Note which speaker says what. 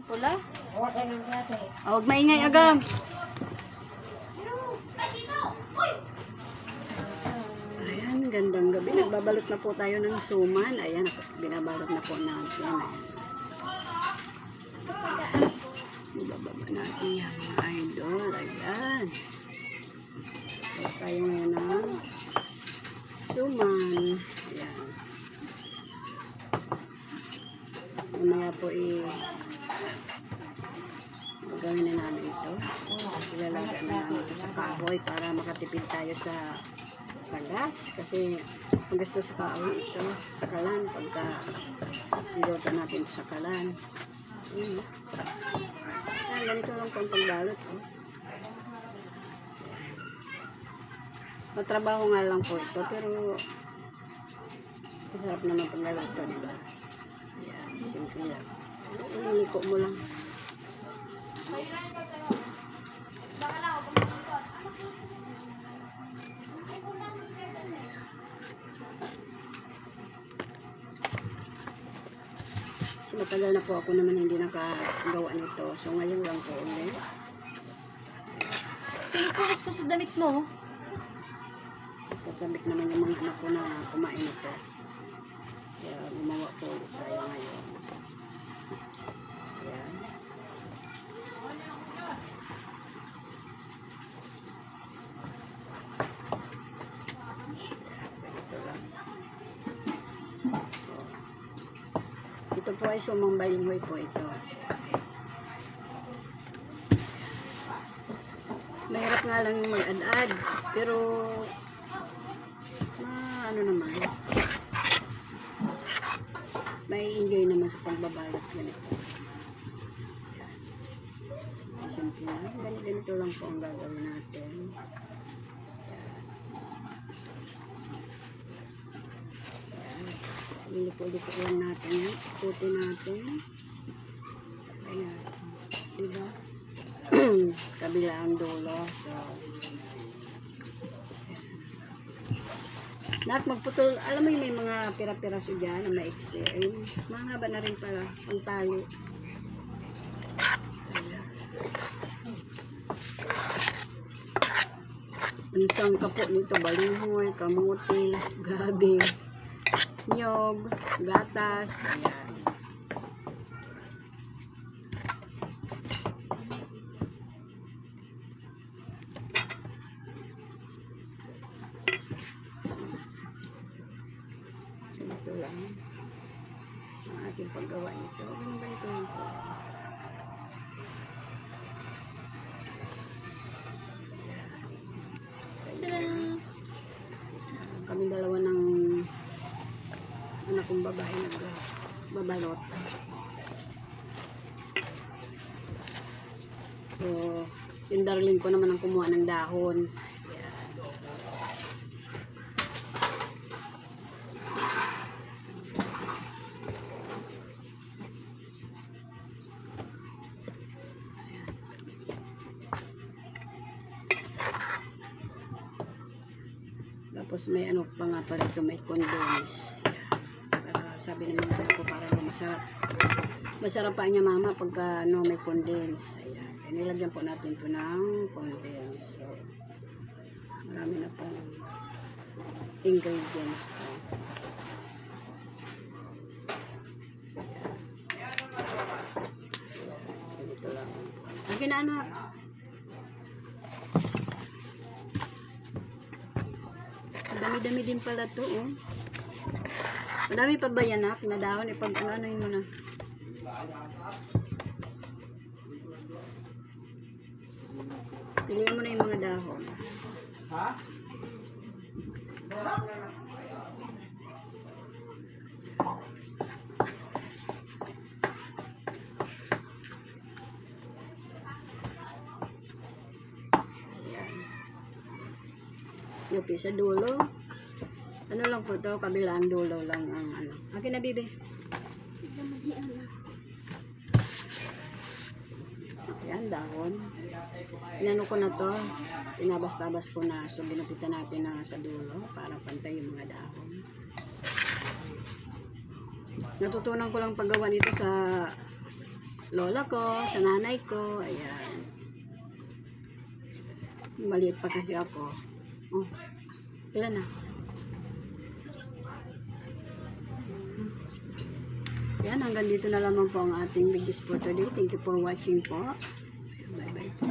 Speaker 1: Pula?
Speaker 2: Huwag maingay agam. Ayan, gandang gabi. Nagbabalot na po tayo ng suman. Ayan, binabalot na po natin. Ibababa natin yan, mga idol. Ayan. So, tayo ngayon ng suman. Ayan. Mamaya po gagawin na namin ito. Ilalagay na namin ito sa kahoy para makatipid tayo sa gas. Kasi ang gusto sa kahoy ito, sa kalan. Pagka nilota natin ito sa kalan. Ayan. Ayan, ganito lang po ang pagbalot. Matrabaho nga lang po ito, pero masarap naman pagbalot ito, diba? Ayan, simple lang. Iliko mo lang. So, matagal na po ako naman hindi nakagawa nito. So, ngayon lang po ulit.
Speaker 1: Pinupulis ko sa damit mo.
Speaker 2: Sasabik naman yung mga anak ko na kumain ito. Kaya gumawa po ulit tayo ngayon. Ayan. Ito lang. Ito po ay sumang balinghoy po ito. Mahirap nga lang mag-ad-ad, pero ano naman, may enjoy naman sa pagbabalot ganito. Simple lang, ganito lang po ang gagawin natin. Liliko-liko lang natin yan, puti natin. Ayan, diba? Kabila ang dulo. So, nak magputol, alam mo yung may mga pira-piraso dyan na maiksi. Ayun, mahaba na rin pala ang tali. Isang kapo nito, balinghoy, kamuti, gabi, nyog, gatas. Ayan. Ito lang ang ating paggawa nito. Ganito lang po. Kami dalawa ng anak kong babae nagbabalot. So, yung darling ko naman ang kumuha ng dahon. Tapos may ano pa nga pala ito, may condense. Para sabi naman ako para masarap. Masarap pa niya mama pagka ano, may condense. Ayan. Nilagyan po natin ito ng condense. So, marami na pong ingredients to. Ganito lang. Ang kinaanak. Dami-dami din pala to, oh. Madami pa ba yan, nak? Na dahon, ano-anoin mo na. Pilihan mo na yung mga dahon. Ha? Yung sa dulo. Ano lang po to, kabilang dulo lang ang ano. Akin na, bibi. Ayan, dahon. Inano ko na to. Tinabas-tabas ko na. So, binupitan natin na sa dulo para pantay yung mga dahon. Natutunan ko lang paggawa nito sa lola ko, sa nanay ko. Ayan. Maliit pa kasi ako. Oh, ilan na? Yan, hanggang dito na lamang po ang ating videos for today. Thank you for watching po. Bye-bye.